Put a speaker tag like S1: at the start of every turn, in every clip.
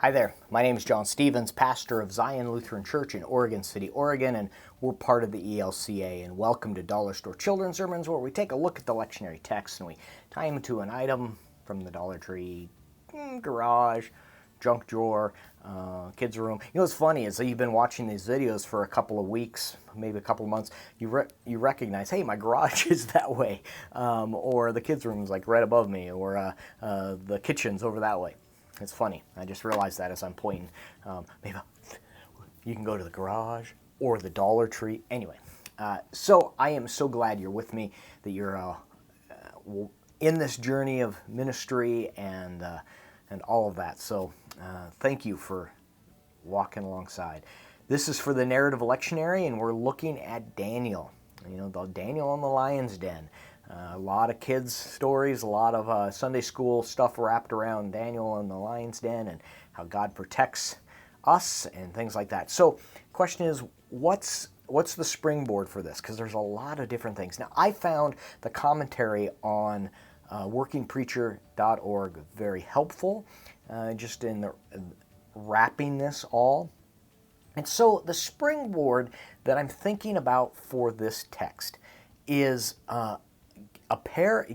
S1: Hi there, my name is John Stevens, pastor of Zion Lutheran Church in Oregon City, Oregon, and we're part of the ELCA, and welcome to Dollar Store Children's Sermons, where we take a look at the lectionary text and we tie them to an item from the Dollar Tree, garage, junk drawer, kids' room. You know what's funny is that you've been watching these videos for a couple of weeks, maybe a couple of months, you recognize, hey, my garage is that way, or the kids' room is like right above me, or the kitchen's over that way. It's funny. I just realized that as I'm pointing. Maybe you can go to the garage or the Dollar Tree. Anyway, so I am so glad you're with me, that you're in this journey of ministry and all of that. So thank you for walking alongside. This is for the narrative lectionary, and we're looking at Daniel. You know, the Daniel in the lion's den. A lot of kids' stories, a lot of Sunday school stuff wrapped around Daniel and the lion's den and how God protects us and things like that. So, question is, what's the springboard for this? Because there's a lot of different things. Now, I found the commentary on workingpreacher.org very helpful, just in the wrapping this all. And so, the springboard that I'm thinking about for this text is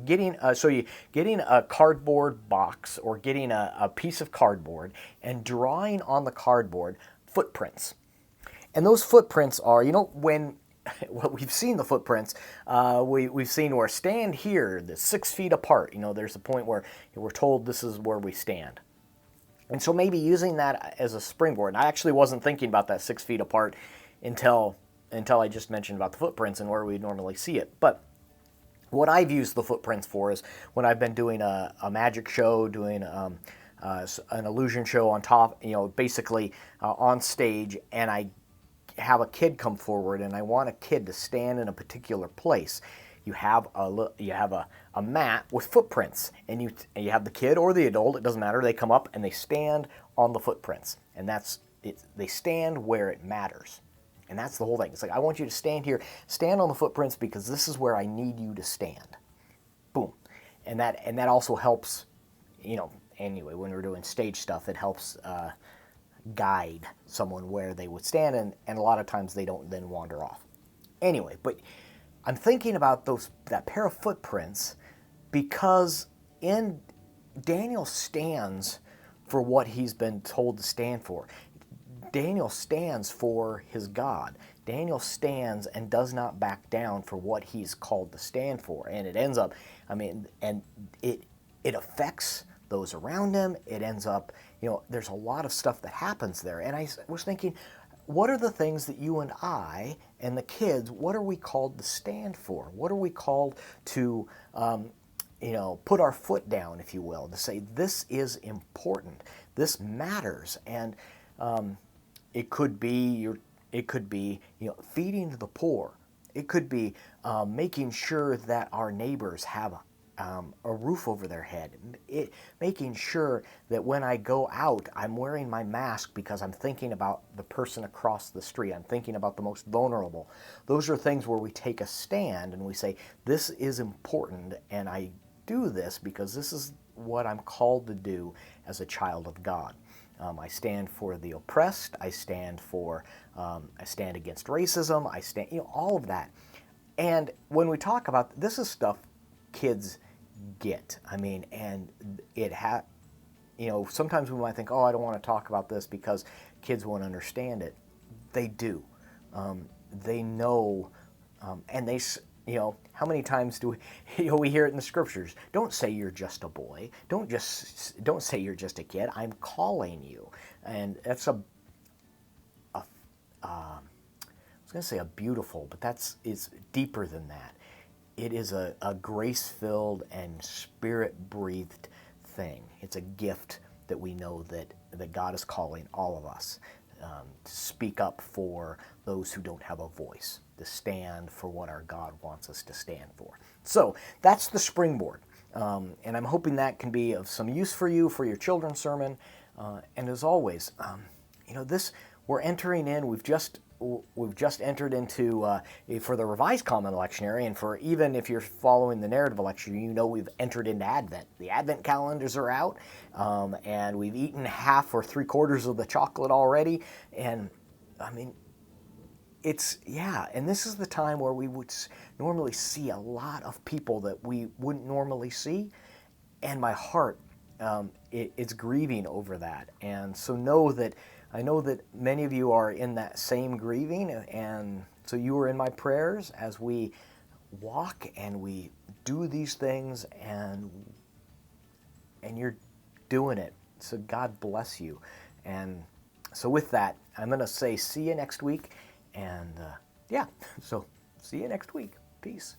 S1: getting a cardboard box, or getting a piece of cardboard and drawing on the cardboard footprints. And those footprints are, when we've seen the footprints, we've seen where stand here, the 6 feet apart. There's a point where we're told this is where we stand. And so maybe using that as a springboard. And I actually wasn't thinking about that 6 feet apart until I just mentioned about the footprints and where we normally see it. But what I've used the footprints for is when I've been doing a magic show, doing an illusion show on top, basically on stage, and I have a kid come forward, and I want a kid to stand in a particular place. You have a mat with footprints, and you have the kid or the adult, it doesn't matter. They come up and they stand on the footprints, and that's it. They stand where it matters. And that's the whole thing. It's like, I want you to stand here, stand on the footprints, because this is where I need you to stand. Boom. And that also helps, anyway, when we're doing stage stuff, it helps guide someone where they would stand, and a lot of times they don't then wander off. Anyway, but I'm thinking about that pair of footprints, because Daniel stands for what he's been told to stand for. Daniel stands for his God. Daniel stands and does not back down for what he's called to stand for. And it ends up, and it affects those around him. It ends up, there's a lot of stuff that happens there. And I was thinking, what are the things that you and I and the kids, what are we called to stand for? What are we called to, put our foot down, if you will, to say this is important, this matters. And it could be feeding the poor. It could be making sure that our neighbors have a roof over their head. Making sure that when I go out, I'm wearing my mask because I'm thinking about the person across the street. I'm thinking about the most vulnerable. Those are things where we take a stand and we say, this is important, and I do this because this is what I'm called to do as a child of God. I stand for the oppressed. I stand against racism. I stand, all of that. And when we talk about this, is stuff kids get. And sometimes we might think, oh, I don't want to talk about this because kids won't understand it. They do. They know, and they. How many times do we hear it in the scriptures? Don't say you're just a boy. Don't say you're just a kid. I'm calling you. And that's I was going to say a beautiful, but it's deeper than that. It is a grace-filled and spirit-breathed thing. It's a gift that we know that God is calling all of us to speak up for those who don't have a voice, to stand for what our God wants us to stand for. So that's the springboard, and I'm hoping that can be of some use for you for your children's sermon. And as always, we're entering in. we've just entered into for the Revised Common Lectionary, and for even if you're following the narrative lectionary, you know we've entered into Advent. The Advent calendars are out, and we've eaten half or three-quarters of the chocolate already, and I mean, yeah, and this is the time where we would normally see a lot of people that we wouldn't normally see, and my heart, it's grieving over that. And so I know that many of you are in that same grieving, and so you are in my prayers as we walk and we do these things, and you're doing it. So God bless you. And so with that, I'm going to say see you next week. And yeah, so see you next week. Peace.